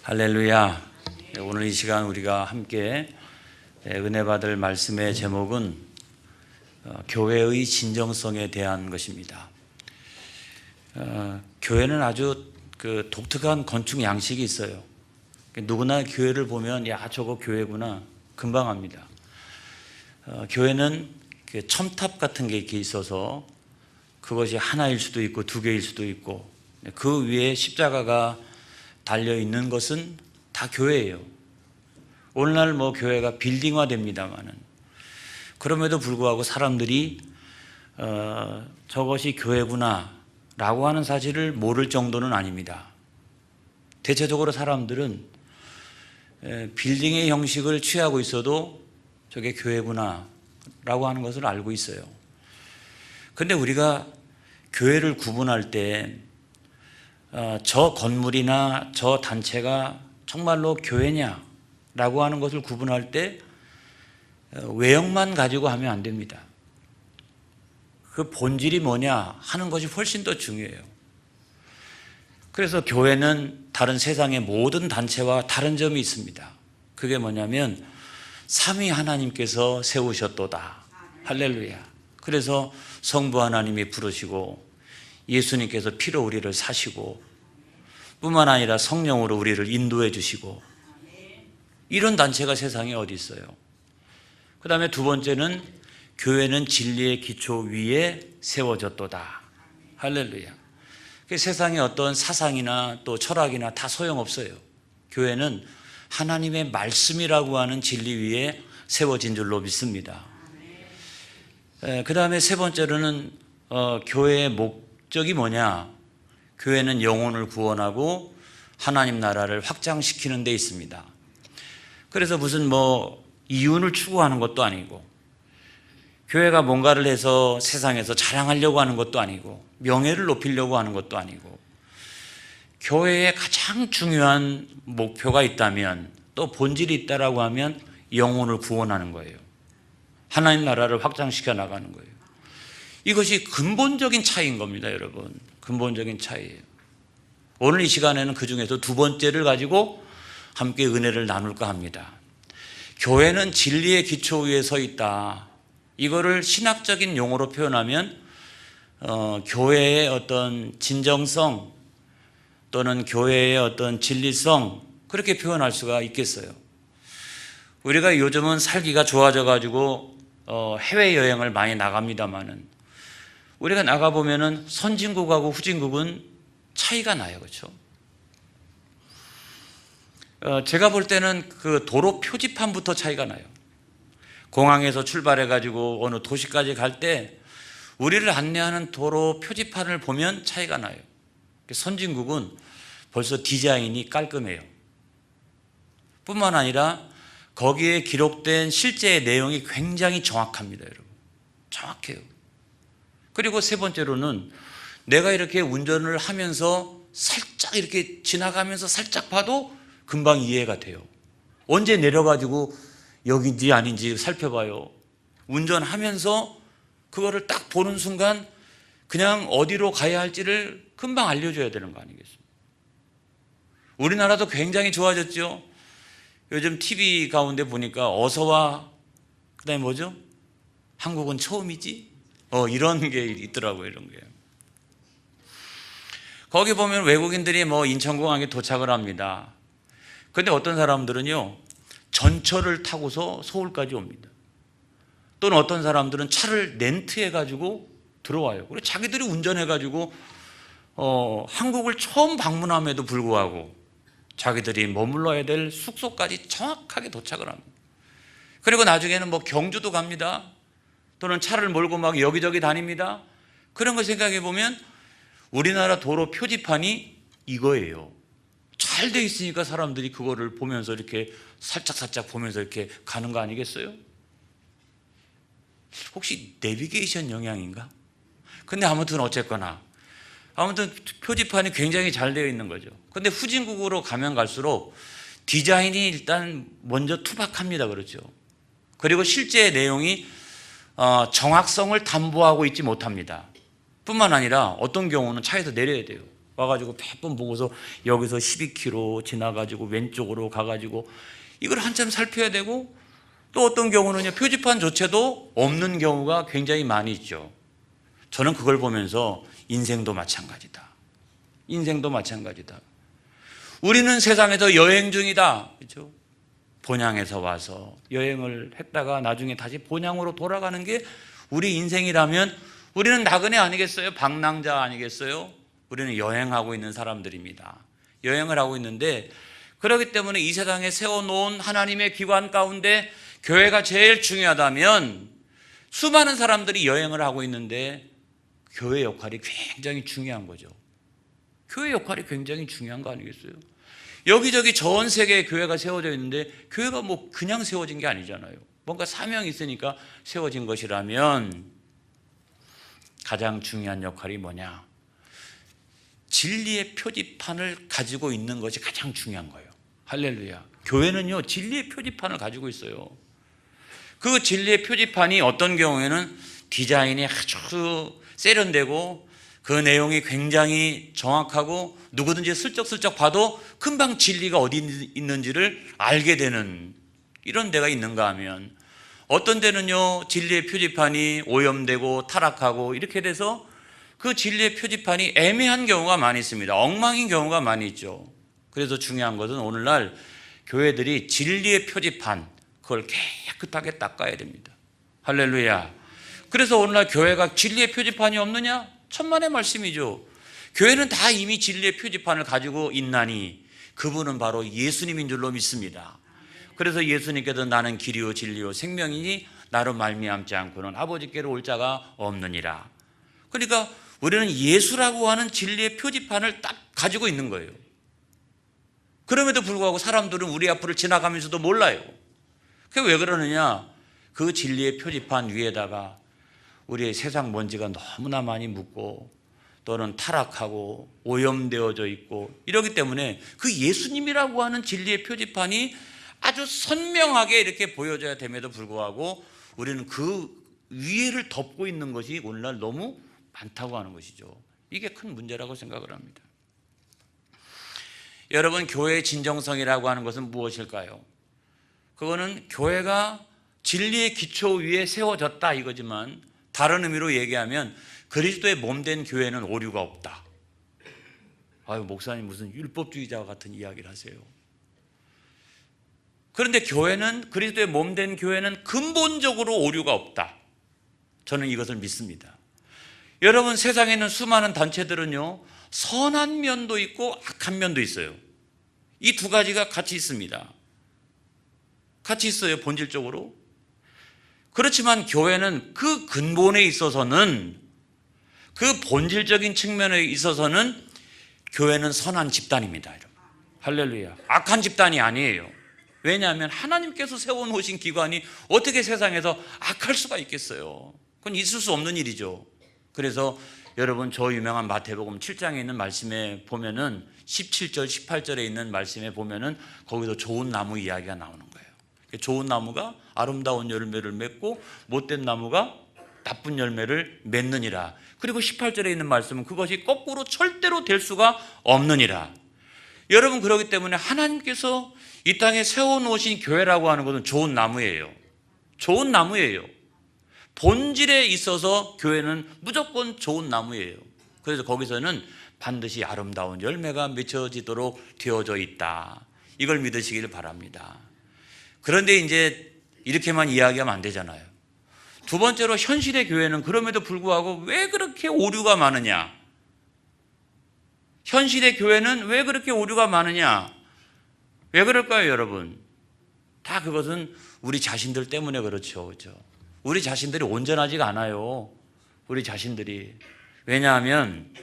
할렐루야. 오늘 이 시간 우리가 함께 은혜 받을 말씀의 제목은 교회의 진정성에 대한 것입니다. 교회는 아주 독특한 건축 양식이 있어요. 누구나 교회를 보면 야 저거 교회구나 금방 압니다. 교회는 첨탑 같은 게 이렇게 있어서 그것이 하나일 수도 있고 두 개일 수도 있고 그 위에 십자가가 달려있는 것은 다 교회예요. 오늘날 교회가 빌딩화 됩니다만은 그럼에도 불구하고 사람들이 저것이 교회구나 라고 하는 사실을 모를 정도는 아닙니다. 대체적으로 사람들은 빌딩의 형식을 취하고 있어도 저게 교회구나 라고 하는 것을 알고 있어요. 그런데 우리가 교회를 구분할 때 저 건물이나 저 단체가 정말로 교회냐라고 하는 것을 구분할 때 외형만 가지고 하면 안 됩니다. 그 본질이 뭐냐 하는 것이 훨씬 더 중요해요. 그래서 교회는 다른 세상의 모든 단체와 다른 점이 있습니다. 그게 뭐냐면 삼위 하나님께서 세우셨도다. 할렐루야. 그래서 성부 하나님이 부르시고 예수님께서 피로 우리를 사시고 뿐만 아니라 성령으로 우리를 인도해 주시고 이런 단체가 세상에 어디 있어요. 그 다음에 두 번째는 교회는 진리의 기초 위에 세워졌도다. 할렐루야. 세상에 어떤 사상이나 또 철학이나 다 소용없어요. 교회는 하나님의 말씀이라고 하는 진리 위에 세워진 줄로 믿습니다. 그 다음에 세 번째로는 교회의 목적이 뭐냐? 교회는 영혼을 구원하고 하나님 나라를 확장시키는 데 있습니다. 그래서 무슨 이윤을 추구하는 것도 아니고 교회가 뭔가를 해서 세상에서 자랑하려고 하는 것도 아니고 명예를 높이려고 하는 것도 아니고 교회의 가장 중요한 목표가 있다면 또 본질이 있다라고 하면 영혼을 구원하는 거예요. 하나님 나라를 확장시켜 나가는 거예요. 이것이 근본적인 차이인 겁니다, 여러분. 근본적인 차이예요. 오늘 이 시간에는 그 중에서 두 번째를 가지고 함께 은혜를 나눌까 합니다. 교회는 진리의 기초 위에 서 있다. 이거를 신학적인 용어로 표현하면 교회의 어떤 진정성 또는 교회의 어떤 진리성 그렇게 표현할 수가 있겠어요. 우리가 요즘은 살기가 좋아져 가지고 해외여행을 많이 나갑니다만은 우리가 나가보면은 선진국하고 후진국은 차이가 나요. 그렇죠? 제가 볼 때는 그 도로 표지판부터 차이가 나요. 공항에서 출발해가지고 어느 도시까지 갈 때 우리를 안내하는 도로 표지판을 보면 차이가 나요. 선진국은 벌써 디자인이 깔끔해요. 뿐만 아니라 거기에 기록된 실제의 내용이 굉장히 정확합니다, 여러분. 정확해요. 그리고 세 번째로는 내가 이렇게 운전을 하면서 살짝 이렇게 지나가면서 살짝 봐도 금방 이해가 돼요. 언제 내려가지고 여기인지 아닌지 살펴봐요. 운전하면서 그거를 딱 보는 순간 그냥 어디로 가야 할지를 금방 알려줘야 되는 거 아니겠습니까? 우리나라도 굉장히 좋아졌죠. 요즘 TV 가운데 보니까 어서와 그다음에 뭐죠? 한국은 처음이지? 이런 게 있더라고요. 이런 게. 거기 보면 외국인들이 인천공항에 도착을 합니다. 근데 어떤 사람들은요 전철을 타고서 서울까지 옵니다. 또는 어떤 사람들은 차를 렌트해가지고 들어와요. 그리고 자기들이 운전해가지고 한국을 처음 방문함에도 불구하고 자기들이 머물러야 될 숙소까지 정확하게 도착을 합니다. 그리고 나중에는 경주도 갑니다. 또는 차를 몰고 막 여기저기 다닙니다. 그런 걸 생각해 보면 우리나라 도로 표지판이 이거예요. 잘 돼 있으니까 사람들이 그거를 보면서 이렇게 살짝 보면서 이렇게 가는 거 아니겠어요? 혹시 내비게이션 영향인가? 근데 아무튼 어쨌거나 표지판이 굉장히 잘 되어 있는 거죠. 근데 후진국으로 가면 갈수록 디자인이 일단 먼저 투박합니다. 그렇죠? 그리고 실제 내용이 정확성을 담보하고 있지 못합니다. 뿐만 아니라 어떤 경우는 차에서 내려야 돼요. 와가지고 몇 번 보고서 여기서 12km 지나가지고 왼쪽으로 가가지고 이걸 한참 살펴야 되고, 또 어떤 경우는요, 표지판조차도 없는 경우가 굉장히 많이 있죠. 저는 그걸 보면서 인생도 마찬가지다. 인생도 마찬가지다. 우리는 세상에서 여행 중이다. 그렇죠? 본향에서 와서 여행을 했다가 나중에 다시 본향으로 돌아가는 게 우리 인생이라면 우리는 나그네 아니겠어요? 방랑자 아니겠어요? 우리는 여행하고 있는 사람들입니다. 여행을 하고 있는데, 그렇기 때문에 이 세상에 세워놓은 하나님의 기관 가운데 교회가 제일 중요하다면, 수많은 사람들이 여행을 하고 있는데 교회 역할이 굉장히 중요한 거죠. 교회 역할이 굉장히 중요한 거 아니겠어요? 여기저기 전 세계에 교회가 세워져 있는데 교회가 뭐 그냥 세워진 게 아니잖아요. 뭔가 사명이 있으니까 세워진 것이라면 가장 중요한 역할이 뭐냐? 진리의 표지판을 가지고 있는 것이 가장 중요한 거예요. 할렐루야. 교회는요, 진리의 표지판을 가지고 있어요. 그 진리의 표지판이 어떤 경우에는 디자인이 아주 세련되고 그 내용이 굉장히 정확하고 누구든지 슬쩍슬쩍 봐도 금방 진리가 어디 있는지를 알게 되는 이런 데가 있는가 하면, 어떤 데는요, 진리의 표지판이 오염되고 타락하고 이렇게 돼서 그 진리의 표지판이 애매한 경우가 많이 있습니다. 엉망인 경우가 많이 있죠. 그래서 중요한 것은 오늘날 교회들이 진리의 표지판, 그걸 깨끗하게 닦아야 됩니다. 할렐루야. 그래서 오늘날 교회가 진리의 표지판이 없느냐? 천만의 말씀이죠. 교회는 다 이미 진리의 표지판을 가지고 있나니 그분은 바로 예수님인 줄로 믿습니다. 그래서 예수님께서 나는 길이요 진리요 생명이니 나로 말미암지 않고는 아버지께로 올 자가 없느니라. 그러니까 우리는 예수라고 하는 진리의 표지판을 딱 가지고 있는 거예요. 그럼에도 불구하고 사람들은 우리 앞을 지나가면서도 몰라요. 그게 왜 그러느냐? 그 진리의 표지판 위에다가 우리의 세상 먼지가 너무나 많이 묻고 또는 타락하고 오염되어져 있고 이러기 때문에 그 예수님이라고 하는 진리의 표지판이 아주 선명하게 이렇게 보여져야 됨에도 불구하고 우리는 그 위에를 덮고 있는 것이 오늘날 너무 많다고 하는 것이죠. 이게 큰 문제라고 생각을 합니다. 여러분, 교회의 진정성이라고 하는 것은 무엇일까요? 그거는 교회가 진리의 기초 위에 세워졌다 이거지만, 다른 의미로 얘기하면 그리스도의 몸된 교회는 오류가 없다. 아유, 목사님 무슨 율법주의자 같은 이야기를 하세요. 그런데 교회는, 그리스도의 몸된 교회는 근본적으로 오류가 없다. 저는 이것을 믿습니다. 여러분, 세상에 있는 수많은 단체들은요, 선한 면도 있고 악한 면도 있어요. 이 두 가지가 같이 있습니다. 같이 있어요, 본질적으로. 그렇지만 교회는 그 근본에 있어서는, 그 본질적인 측면에 있어서는 교회는 선한 집단입니다. 여러분. 할렐루야. 악한 집단이 아니에요. 왜냐하면 하나님께서 세워놓으신 기관이 어떻게 세상에서 악할 수가 있겠어요? 그건 있을 수 없는 일이죠. 그래서 여러분, 저 유명한 마태복음 7장에 있는 말씀에 보면은 17절, 18절에 있는 말씀에 보면은 거기서 좋은 나무 이야기가 나오는 거예요. 좋은 나무가 아름다운 열매를 맺고 못된 나무가 나쁜 열매를 맺느니라. 그리고 18절에 있는 말씀은 그것이 거꾸로 절대로 될 수가 없느니라. 여러분, 그렇기 때문에 하나님께서 이 땅에 세워놓으신 교회라고 하는 것은 좋은 나무예요. 좋은 나무예요. 본질에 있어서 교회는 무조건 좋은 나무예요. 그래서 거기서는 반드시 아름다운 열매가 맺혀지도록 되어져 있다. 이걸 믿으시길 바랍니다. 그런데 이제 이렇게만 이야기하면 안 되잖아요. 두 번째로, 현실의 교회는 그럼에도 불구하고 왜 그렇게 오류가 많으냐? 현실의 교회는 왜 그렇게 오류가 많으냐? 왜 그럴까요, 여러분? 다 그것은 우리 자신들 때문에 그렇죠. 그렇죠? 우리 자신들이 온전하지가 않아요. 우리 자신들이. 왜냐하면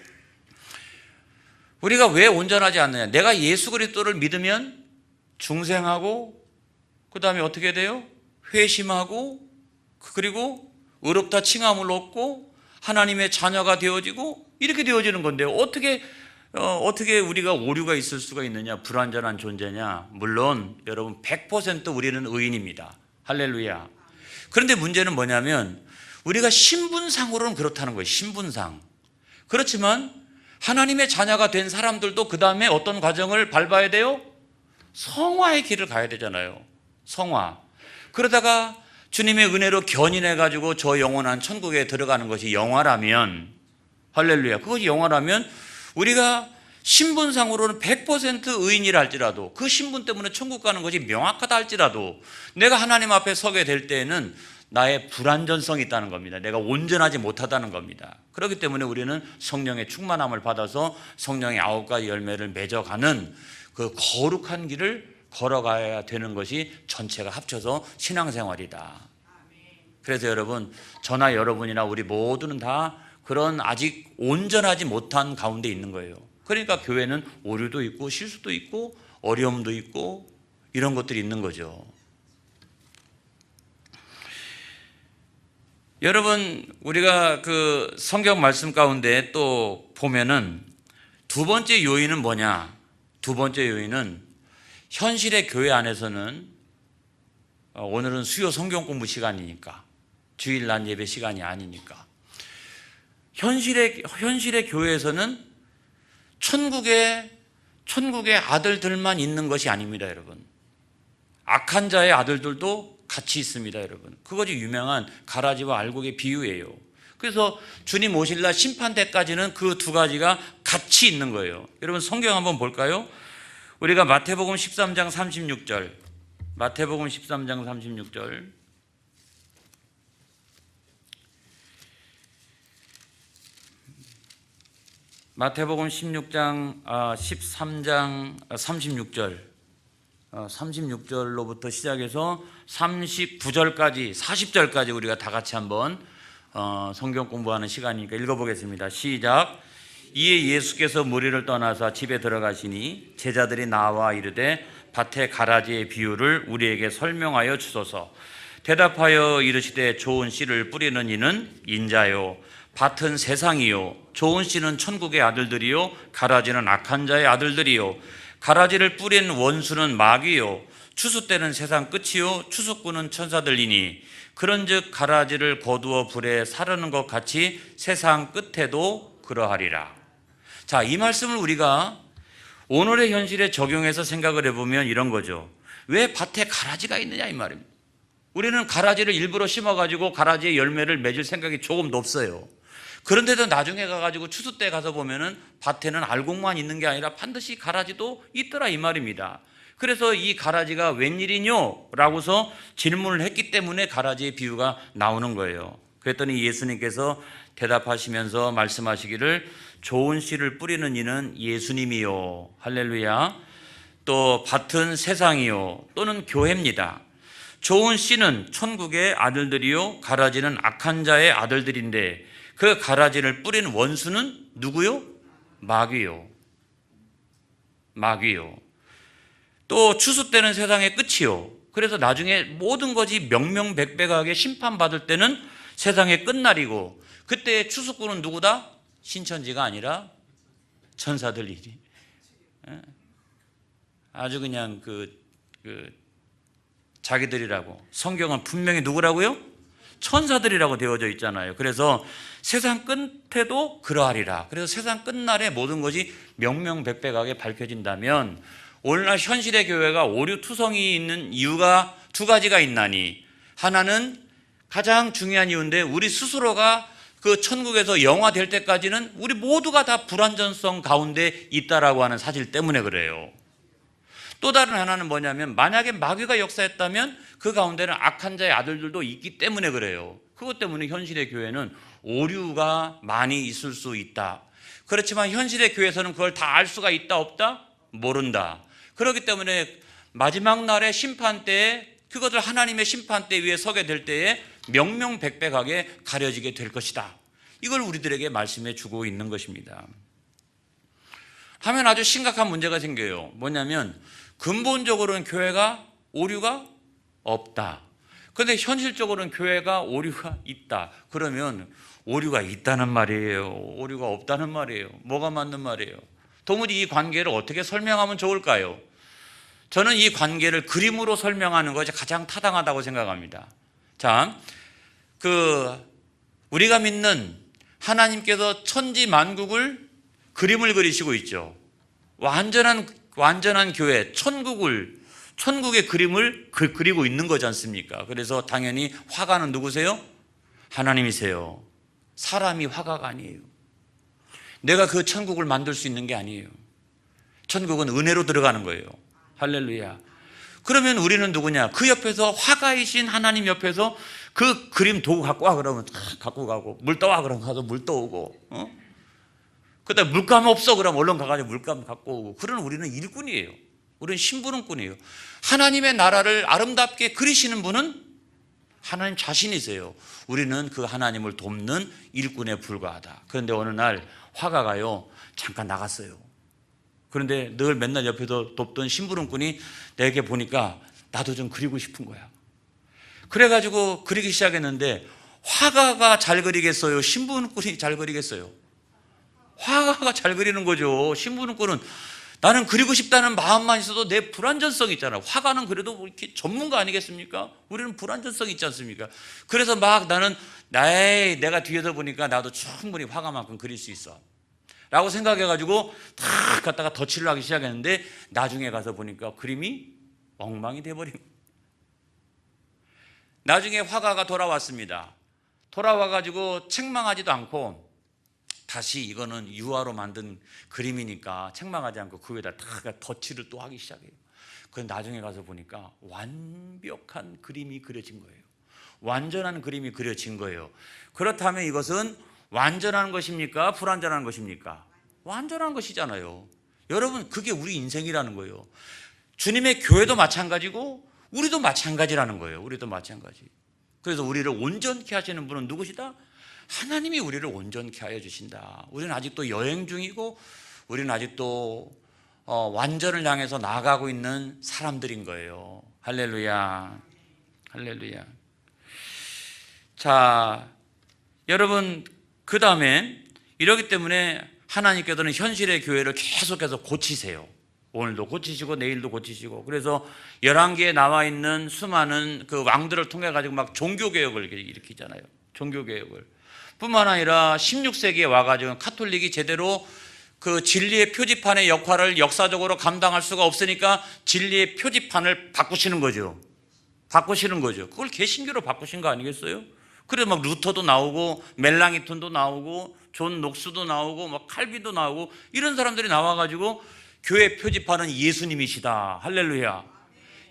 우리가 왜 온전하지 않느냐? 내가 예수 그리스도를 믿으면 중생하고, 그 다음에 어떻게 돼요? 회심하고, 그리고 의롭다 칭함을 얻고 하나님의 자녀가 되어지고 이렇게 되어지는 건데요. 어떻게 우리가 오류가 있을 수가 있느냐? 불완전한 존재냐? 물론 여러분 100% 우리는 의인입니다. 할렐루야. 그런데 문제는 뭐냐면 우리가 신분상으로는 그렇다는 거예요. 신분상. 그렇지만 하나님의 자녀가 된 사람들도 그 다음에 어떤 과정을 밟아야 돼요? 성화의 길을 가야 되잖아요. 성화. 그러다가 주님의 은혜로 견인해가지고 저 영원한 천국에 들어가는 것이 영화라면, 할렐루야, 그것이 영화라면 우리가 신분상으로는 100% 의인이라 할지라도, 그 신분 때문에 천국 가는 것이 명확하다 할지라도, 내가 하나님 앞에 서게 될 때에는 나의 불완전성이 있다는 겁니다. 내가 온전하지 못하다는 겁니다. 그렇기 때문에 우리는 성령의 충만함을 받아서 성령의 9가지 열매를 맺어가는 그 거룩한 길을 걸어가야 되는 것이 전체가 합쳐서 신앙생활이다. 그래서 여러분, 저나 여러분이나 우리 모두는 다 그런 아직 온전하지 못한 가운데 있는 거예요. 그러니까 교회는 오류도 있고 실수도 있고 어려움도 있고 이런 것들이 있는 거죠. 여러분, 우리가 그 성경 말씀 가운데 또 보면은 두 번째 요인은 뭐냐? 두 번째 요인은 현실의 교회 안에서는, 오늘은 수요 성경 공부 시간이니까, 주일 낮 예배 시간이 아니니까, 현실의 교회에서는 천국의 아들들만 있는 것이 아닙니다, 여러분. 악한 자의 아들들도 같이 있습니다, 여러분. 그것이 유명한 가라지와 알곡의 비유예요. 그래서 주님 오실 날 심판대까지는 그 두 가지가 같이 있는 거예요. 여러분, 성경 한번 볼까요? 우리가 마태복음 13장 36절, 마태복음 13장 36절, 마태복음 13장 36절, 36절로부터 시작해서 39절까지 40절까지 우리가 다 같이 한번 성경 공부하는 시간이니까 읽어보겠습니다. 시작. 이에 예수께서 무리를 떠나서 집에 들어가시니 제자들이 나와 이르되 밭의 가라지의 비유를 우리에게 설명하여 주소서. 대답하여 이르시되 좋은 씨를 뿌리는 이는 인자요, 밭은 세상이요, 좋은 씨는 천국의 아들들이요, 가라지는 악한 자의 아들들이요. 가라지를 뿌린 원수는 마귀요, 추수 때는 세상 끝이요, 추수꾼은 천사들이니 그런즉 가라지를 거두어 불에 사르는 것 같이 세상 끝에도 그러하리라. 자, 이 말씀을 우리가 오늘의 현실에 적용해서 생각을 해보면 이런 거죠. 왜 밭에 가라지가 있느냐 이 말입니다. 우리는 가라지를 일부러 심어가지고 가라지의 열매를 맺을 생각이 조금도 없어요. 그런데도 나중에 가가지고 추수 때 가서 보면은 밭에는 알곡만 있는 게 아니라 반드시 가라지도 있더라 이 말입니다. 그래서 이 가라지가 웬일이뇨? 라고서 질문을 했기 때문에 가라지의 비유가 나오는 거예요. 그랬더니 예수님께서 대답하시면서 말씀하시기를 좋은 씨를 뿌리는 이는 예수님이요, 할렐루야, 또 밭은 세상이요, 또는 교회입니다. 좋은 씨는 천국의 아들들이요, 가라지는 악한 자의 아들들인데 그 가라지를 뿌린 원수는 누구요? 마귀요. 마귀요. 또 추수 때는 세상의 끝이요. 그래서 나중에 모든 것이 명명백백하게 심판받을 때는 세상의 끝날이고, 그때 추수꾼은 누구다? 신천지가 아니라 천사들이지. 아주 그냥 자기들이라고. 성경은 분명히 누구라고요? 천사들이라고 되어져 있잖아요. 그래서 세상 끝에도 그러하리라. 그래서 세상 끝날에 모든 것이 명명백백하게 밝혀진다면, 오늘날 현실의 교회가 오류투성이 있는 이유가 두 가지가 있나니, 하나는 가장 중요한 이유인데, 우리 스스로가 그 천국에서 영화될 때까지는 우리 모두가 다 불완전성 가운데 있다라고 하는 사실 때문에 그래요. 또 다른 하나는 뭐냐면, 만약에 마귀가 역사했다면 그 가운데는 악한 자의 아들들도 있기 때문에 그래요. 그것 때문에 현실의 교회는 오류가 많이 있을 수 있다. 그렇지만 현실의 교회에서는 그걸 다 알 수가 있다 없다? 모른다. 그렇기 때문에 마지막 날의 심판 때에 그것을 하나님의 심판대 위에 서게 될 때에 명명백백하게 가려지게 될 것이다. 이걸 우리들에게 말씀해 주고 있는 것입니다. 하면 아주 심각한 문제가 생겨요. 뭐냐면 근본적으로는 교회가 오류가 없다. 그런데 현실적으로는 교회가 오류가 있다. 그러면 오류가 있다는 말이에요? 오류가 없다는 말이에요? 뭐가 맞는 말이에요? 도무지 이 관계를 어떻게 설명하면 좋을까요? 저는 이 관계를 그림으로 설명하는 것이 가장 타당하다고 생각합니다. 자, 우리가 믿는 하나님께서 천지 만국을 그림을 그리시고 있죠. 완전한 교회, 천국의 그림을 그리고 있는 거지 않습니까? 그래서 당연히 화가는 누구세요? 하나님이세요. 사람이 화가가 아니에요. 내가 그 천국을 만들 수 있는 게 아니에요. 천국은 은혜로 들어가는 거예요. 할렐루야. 그러면 우리는 누구냐? 그 옆에서 화가이신 하나님 옆에서 그 그림 도구 갖고 와 그러면 갖고 가고, 물 떠와 그러면 가서 물 떠오고, 그다음에 물감 없어 그러면 얼른 가가지고 물감 갖고 오고. 그런 우리는 일꾼이에요. 우리는 심부름꾼이에요. 하나님의 나라를 아름답게 그리시는 분은 하나님 자신이세요. 우리는 그 하나님을 돕는 일꾼에 불과하다. 그런데 어느 날 화가가요 잠깐 나갔어요. 그런데 늘 맨날 옆에서 돕던 심부름꾼이 내게 보니까 나도 좀 그리고 싶은 거야. 그래가지고 그리기 시작했는데, 화가가 잘 그리겠어요? 심부름꾼이 잘 그리겠어요? 화가가 잘 그리는 거죠. 심부름꾼은 나는 그리고 싶다는 마음만 있어도 내 불완전성이 있잖아요. 화가는 그래도 이렇게 전문가 아니겠습니까? 우리는 불완전성이 있지 않습니까? 그래서 막 나는 내가 뒤에서 보니까 나도 충분히 화가만큼 그릴 수 있어 라고 생각해가지고 탁 갖다가 덧칠을 하기 시작했는데, 나중에 가서 보니까 그림이 엉망이 돼버린 거예요. 나중에 화가가 돌아왔습니다. 돌아와가지고 책망하지도 않고, 다시 이거는 유화로 만든 그림이니까 책망하지 않고 그 위에다 다 덧칠을 또 하기 시작해요. 그런데 나중에 가서 보니까 완벽한 그림이 그려진 거예요. 완전한 그림이 그려진 거예요. 그렇다면 이것은 완전한 것입니까? 불완전한 것입니까? 완전한 것이잖아요. 여러분, 그게 우리 인생이라는 거예요. 주님의 교회도 마찬가지고 우리도 마찬가지라는 거예요. 우리도 마찬가지. 그래서 우리를 온전케 하시는 분은 누구시다? 하나님이 우리를 온전케 하여 주신다. 우리는 아직도 여행 중이고, 우리는 아직도 완전을 향해서 나아가고 있는 사람들인 거예요. 할렐루야. 할렐루야. 자, 여러분, 그 다음에 이러기 때문에 하나님께서는 현실의 교회를 계속해서 고치세요. 오늘도 고치시고 내일도 고치시고. 그래서 11개에 나와 있는 수많은 그 왕들을 통해 가지고 막 종교개혁을 일으키잖아요. 종교개혁을. 뿐만 아니라 16세기에 와가지고 카톨릭이 제대로 그 진리의 표지판의 역할을 역사적으로 감당할 수가 없으니까 진리의 표지판을 바꾸시는 거죠. 그걸 개신교로 바꾸신 거 아니겠어요? 그래서 막 루터도 나오고 멜랑이톤도 나오고 존 녹스도 나오고 막 칼빈도 나오고, 이런 사람들이 나와가지고 교회 표지판은 예수님이시다. 할렐루야.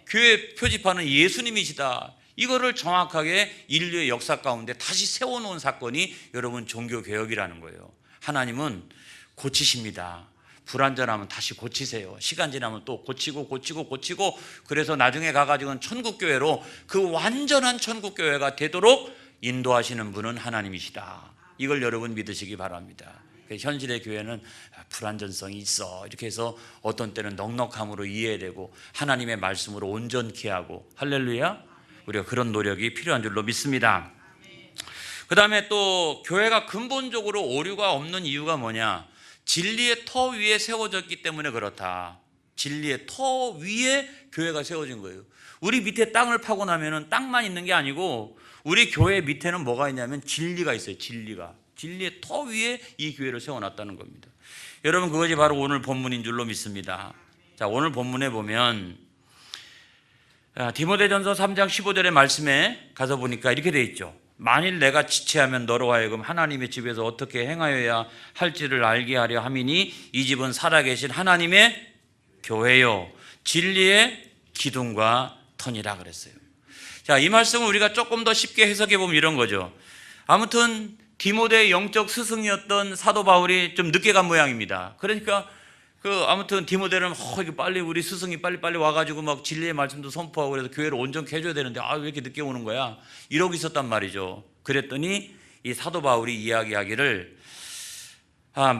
교회 표지판은 예수님이시다. 이거를 정확하게 인류의 역사 가운데 다시 세워놓은 사건이 여러분 종교개혁이라는 거예요. 하나님은 고치십니다. 불완전하면 다시 고치세요. 시간 지나면 또 고치고, 그래서 나중에 가가지고는 천국교회로, 그 완전한 천국교회가 되도록 인도하시는 분은 하나님이시다. 이걸 여러분 믿으시기 바랍니다. 현실의 교회는 불완전성이 있어, 이렇게 해서 어떤 때는 넉넉함으로 이해되고 하나님의 말씀으로 온전케 하고, 할렐루야. 우리가 그런 노력이 필요한 줄로 믿습니다. 그 다음에 또 교회가 근본적으로 오류가 없는 이유가 뭐냐? 진리의 터 위에 세워졌기 때문에 그렇다. 진리의 터 위에 교회가 세워진 거예요. 우리 밑에 땅을 파고 나면은 땅만 있는 게 아니고 우리 교회 밑에는 뭐가 있냐면 진리가 있어요. 진리의 터 위에 이 교회를 세워놨다는 겁니다. 여러분, 그것이 바로 오늘 본문인 줄로 믿습니다. 자, 오늘 본문에 보면 디모데전서 3장 15절의 말씀에 가서 보니까 이렇게 돼 있죠. 만일 내가 지체하면 너로 하여금 하나님의 집에서 어떻게 행하여야 할지를 알게 하려 함이니 이 집은 살아계신 하나님의 교회요 진리의 기둥과 터니라 그랬어요. 자, 이 말씀을 우리가 조금 더 쉽게 해석해 보면 이런 거죠. 아무튼 디모데의 영적 스승이었던 사도 바울이 좀 늦게 간 모양입니다. 그러니까 아무튼 디모데는 빨리 우리 스승이 빨리 와가지고 막 진리의 말씀도 선포하고 그래서 교회를 온전케 해줘야 되는데 왜 이렇게 늦게 오는 거야? 이러고 있었단 말이죠. 그랬더니 이 사도 바울이 이야기하기를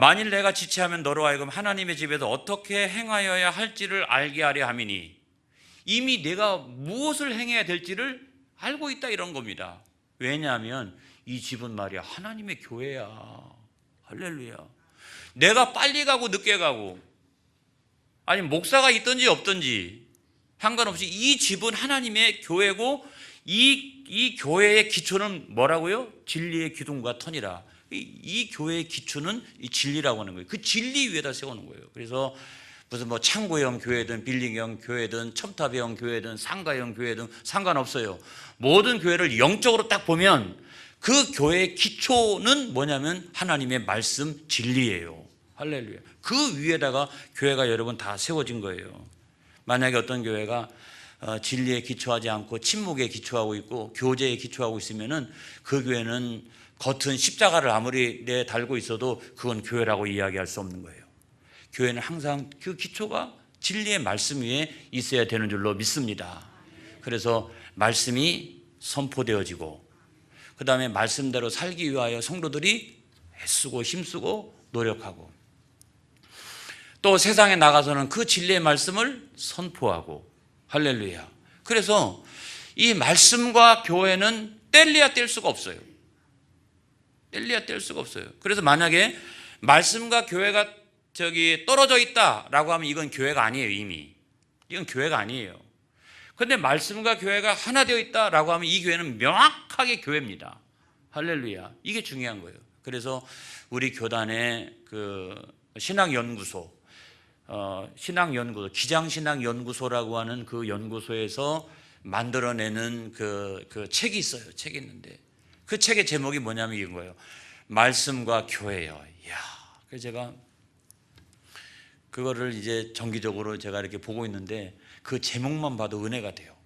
만일 내가 지체하면 너로 하여금 하나님의 집에서 어떻게 행하여야 할지를 알게 하려 함이니, 이미 내가 무엇을 행해야 될지를 알고 있다 이런 겁니다. 왜냐하면 이 집은 말이야 하나님의 교회야. 할렐루야. 내가 빨리 가고 늦게 가고 아니 목사가 있든지 없든지 상관없이 이 집은 하나님의 교회고 이 교회의 기초는 뭐라고요? 진리의 기둥과 터니라. 이 교회의 기초는 이 진리라고 하는 거예요. 그 진리 위에다 세우는 거예요. 그래서 무슨 뭐 창고형 교회든 빌딩형 교회든 첨탑형 교회든 상가형 교회든 상관없어요. 모든 교회를 영적으로 딱 보면 그 교회의 기초는 뭐냐면 하나님의 말씀 진리예요. 할렐루야. 그 위에다가 교회가 여러분 다 세워진 거예요. 만약에 어떤 교회가 진리에 기초하지 않고 침묵에 기초하고 있고 교제에 기초하고 있으면은 그 교회는 겉은 십자가를 아무리 달고 있어도 그건 교회라고 이야기할 수 없는 거예요. 교회는 항상 그 기초가 진리의 말씀 위에 있어야 되는 줄로 믿습니다. 그래서 말씀이 선포되어지고 그 다음에 말씀대로 살기 위하여 성도들이 애쓰고 힘쓰고 노력하고 또 세상에 나가서는 그 진리의 말씀을 선포하고 할렐루야. 그래서 이 말씀과 교회는 뗄래야 뗄 수가 없어요. 뗄래야 뗄 수가 없어요. 그래서 만약에 말씀과 교회가 떨어져 있다라고 하면 이건 교회가 아니에요. 이미 이건 교회가 아니에요. 그런데 말씀과 교회가 하나 되어 있다라고 하면 이 교회는 명확하게 교회입니다. 할렐루야. 이게 중요한 거예요. 그래서 우리 교단의 그 신앙연구소, 기장신앙연구소라고 하는 그 연구소에서 만들어내는 그 책이 있어요. 책이 있는데 그 책의 제목이 뭐냐면 이런 거예요. 말씀과 교회요. 이야, 그래서 제가 그거를 이제 정기적으로 제가 이렇게 보고 있는데 그 제목만 봐도 은혜가 돼요.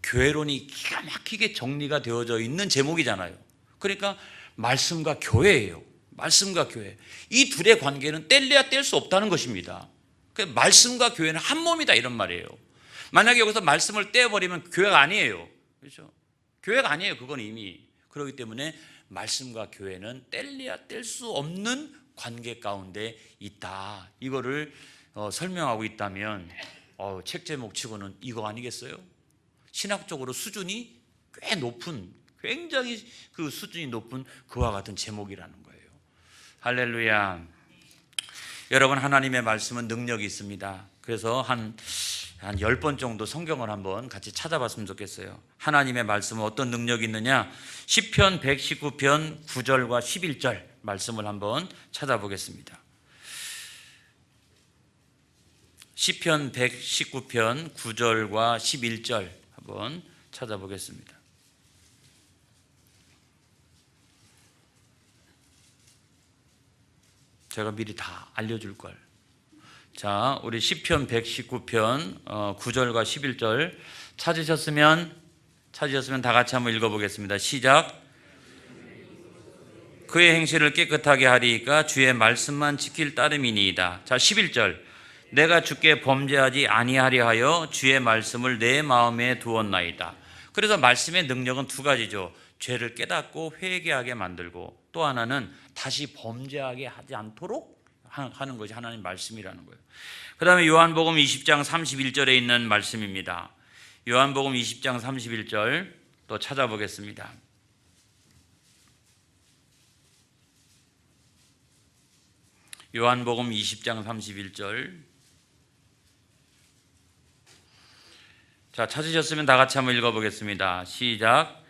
교회론이 기가 막히게 정리가 되어져 있는 제목이잖아요. 그러니까 말씀과 교회예요. 말씀과 교회. 이 둘의 관계는 뗄래야 뗄 수 없다는 것입니다. 말씀과 교회는 한 몸이다 이런 말이에요. 만약에 여기서 말씀을 떼어버리면 교회가 아니에요. 그렇죠? 교회가 아니에요. 그건 이미. 그렇기 때문에 말씀과 교회는 뗄래야 뗄 수 없는 관계 가운데 있다. 이거를 설명하고 있다면 책 제목치고는 이거 아니겠어요? 신학적으로 수준이 꽤 높은, 굉장히 그 수준이 높은 그와 같은 제목이라는 거예요. 할렐루야. 여러분, 하나님의 말씀은 능력이 있습니다. 그래서 한 10번 정도 성경을 한번 같이 찾아봤으면 좋겠어요. 하나님의 말씀은 어떤 능력이 있느냐? 시편 119편 9절과 11절 말씀을 한번 찾아보겠습니다. 시편 119편 9절과 11절 한번 찾아보겠습니다. 제가 미리 다 알려줄 걸. 자, 우리 시편 119편 9절과 11절 찾으셨으면 다 같이 한번 읽어보겠습니다. 시작. 그의 행실을 깨끗하게 하리이까 주의 말씀만 지킬 따름이니이다. 자, 11절. 내가 주께 범죄하지 아니하려 하여 주의 말씀을 내 마음에 두었나이다. 그래서 말씀의 능력은 두 가지죠. 죄를 깨닫고 회개하게 만들고 또 하나는 다시 범죄하게 하지 않도록 하는 것이 하나님 말씀이라는 거예요. 그 다음에 요한복음 20장 31절에 있는 말씀입니다. 요한복음 20장 31절 또 찾아보겠습니다. 요한복음 20장 31절. 자, 찾으셨으면 다 같이 한번 읽어보겠습니다. 시작.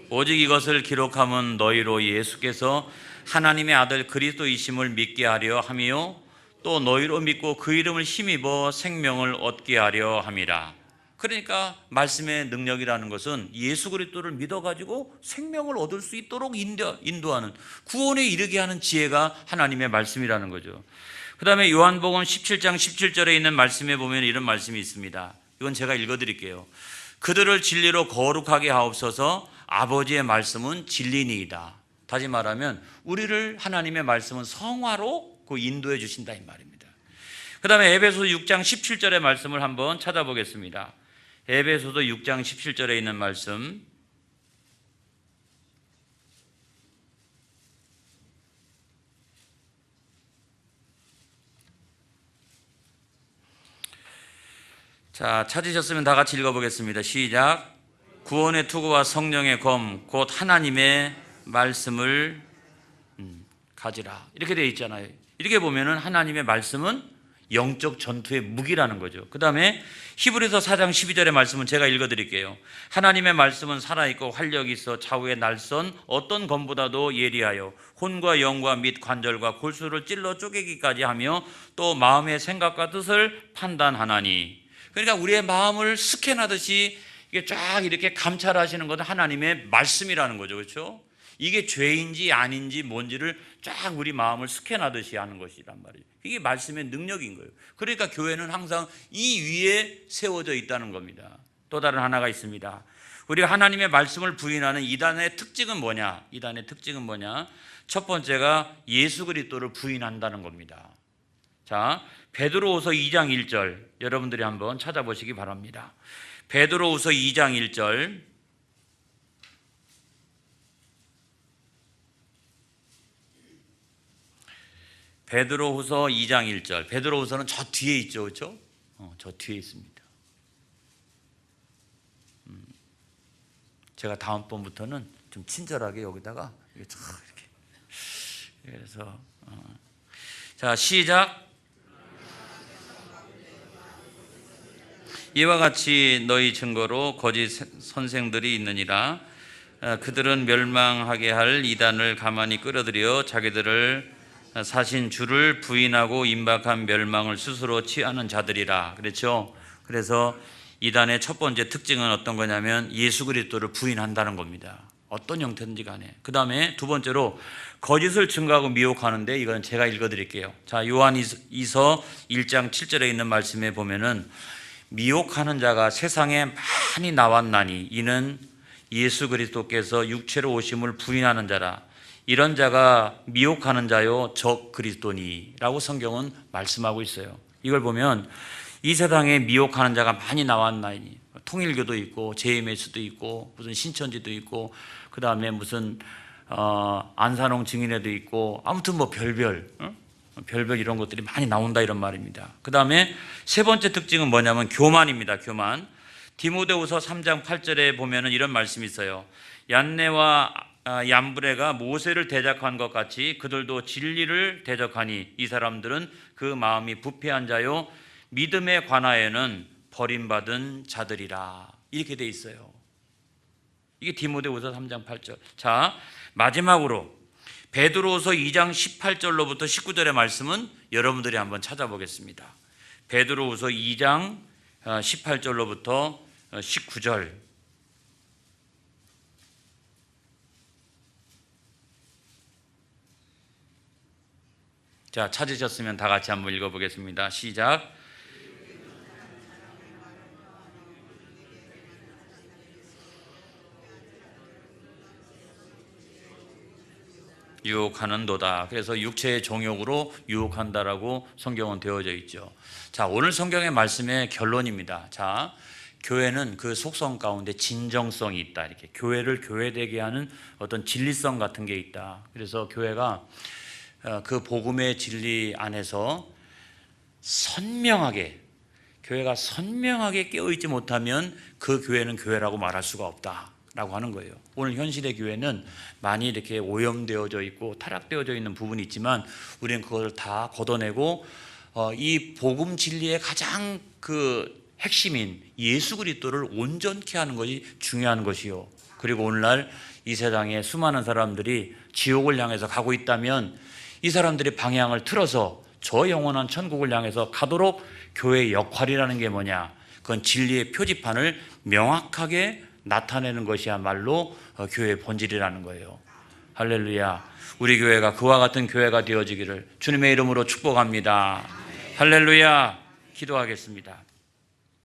오직 이것을 기록함은 너희로 예수께서 하나님의 아들 그리스도이심을 믿게 하려 함이요 또 너희로 믿고 그 이름을 힘입어 생명을 얻게 하려 함이라. 그러니까 말씀의 능력이라는 것은 예수 그리스도를 믿어가지고 생명을 얻을 수 있도록 인도하는, 구원에 이르게 하는 지혜가 하나님의 말씀이라는 거죠. 그 다음에 요한복음 17장 17절에 있는 말씀에 보면 이런 말씀이 있습니다. 이건 제가 읽어드릴게요. 그들을 진리로 거룩하게 하옵소서. 아버지의 말씀은 진리니이다. 다시 말하면 우리를 하나님의 말씀은 성화로 인도해 주신다 이 말입니다. 그 다음에 에베소서 6장 17절의 말씀을 한번 찾아보겠습니다. 에베소서 6장 17절에 있는 말씀. 자, 찾으셨으면 다 같이 읽어보겠습니다. 시작. 구원의 투구와 성령의 검 곧 하나님의 말씀을 가지라. 이렇게 되어 있잖아요. 이렇게 보면은 하나님의 말씀은 영적 전투의 무기라는 거죠. 그 다음에 히브리서 4장 12절의 말씀은 제가 읽어드릴게요. 하나님의 말씀은 살아있고 활력이 있어 좌우의 날선 어떤 검보다도 예리하여 혼과 영과 및 관절과 골수를 찔러 쪼개기까지 하며 또 마음의 생각과 뜻을 판단하나니. 그러니까 우리의 마음을 스캔하듯이 이게 쫙 이렇게 감찰하시는 것은 하나님의 말씀이라는 거죠. 그렇죠? 이게 죄인지 아닌지 뭔지를 쫙 우리 마음을 스캔하듯이 하는 것이란 말이에요. 이게 말씀의 능력인 거예요. 그러니까 교회는 항상 이 위에 세워져 있다는 겁니다. 또 다른 하나가 있습니다. 우리가 하나님의 말씀을 부인하는 이단의 특징은 뭐냐? 이단의 특징은 뭐냐? 첫 번째가 예수 그리스도를 부인한다는 겁니다. 자, 베드로후서 2장 1절 여러분들이 한번 찾아보시기 바랍니다. 베드로후서 2장 1절. 베드로후서 2장 1절. 베드로후서는 저 뒤에 있죠, 그렇죠? 저 뒤에 있습니다. 제가 다음번부터는 좀 친절하게 여기다가 이렇게 그래서 자, 시작. 이와 같이 너희 증거로 거짓 선생들이 있느니라. 그들은 멸망하게 할 이단을 가만히 끌어들여 자기들을 사신 주를 부인하고 임박한 멸망을 스스로 취하는 자들이라. 그렇죠? 그래서 이단의 첫 번째 특징은 어떤 거냐면 예수 그리스도를 부인한다는 겁니다. 어떤 형태든지 간에. 그 다음에 두 번째로 거짓을 증거하고 미혹하는데 이건 제가 읽어드릴게요. 자, 요한이서 1장 7절에 있는 말씀에 보면은 미혹하는 자가 세상에 많이 나왔나니 이는 예수 그리스도께서 육체로 오심을 부인하는 자라. 이런 자가 미혹하는 자요 적 그리스도니라고 성경은 말씀하고 있어요. 이걸 보면 이 세상에 미혹하는 자가 많이 나왔나니 통일교도 있고 JMS도 있고 무슨 신천지도 있고 그 다음에 무슨 안산홍 증인회도 있고 아무튼 뭐 별별 이런 것들이 많이 나온다 이런 말입니다. 그 다음에 세 번째 특징은 뭐냐면 교만입니다. 교만. 디모데후서 3장 8절에 보면은 이런 말씀이 있어요. 얀네와 얀브레가 모세를 대적한 것 같이 그들도 진리를 대적하니 이 사람들은 그 마음이 부패한 자요 믿음에 관하여는 버림받은 자들이라. 이렇게 돼 있어요. 이게 디모데후서 3장 8절. 자, 마지막으로 베드로후서 2장 18절로부터 19절의 말씀은 여러분들이 한번 찾아보겠습니다. 베드로후서 2장 18절로부터 19절. 자, 찾으셨으면 다 같이 한번 읽어보겠습니다. 시작. 유혹하는도다. 그래서 육체의 정욕으로 유혹한다라고 성경은 되어져 있죠. 자, 오늘 성경의 말씀의 결론입니다. 자, 교회는 그 속성 가운데 진정성이 있다. 이렇게 교회를 교회되게 하는 어떤 진리성 같은 게 있다. 그래서 교회가 그 복음의 진리 안에서 교회가 선명하게 깨어있지 못하면 그 교회는 교회라고 말할 수가 없다라고 하는 거예요. 오늘 현실의 교회는 많이 이렇게 오염되어져 있고 타락되어져 있는 부분이 있지만 우리는 그걸 다 걷어내고 이 복음 진리의 가장 그 핵심인 예수 그리스도를 온전케 하는 것이 중요한 것이요. 그리고 오늘날 이 세상에 수많은 사람들이 지옥을 향해서 가고 있다면 이 사람들이 방향을 틀어서 저 영원한 천국을 향해서 가도록 교회의 역할이라는 게 뭐냐? 그건 진리의 표지판을 명확하게 나타내는 것이야말로 교회의 본질이라는 거예요. 할렐루야. 우리 교회가 그와 같은 교회가 되어지기를 주님의 이름으로 축복합니다. 할렐루야. 기도하겠습니다.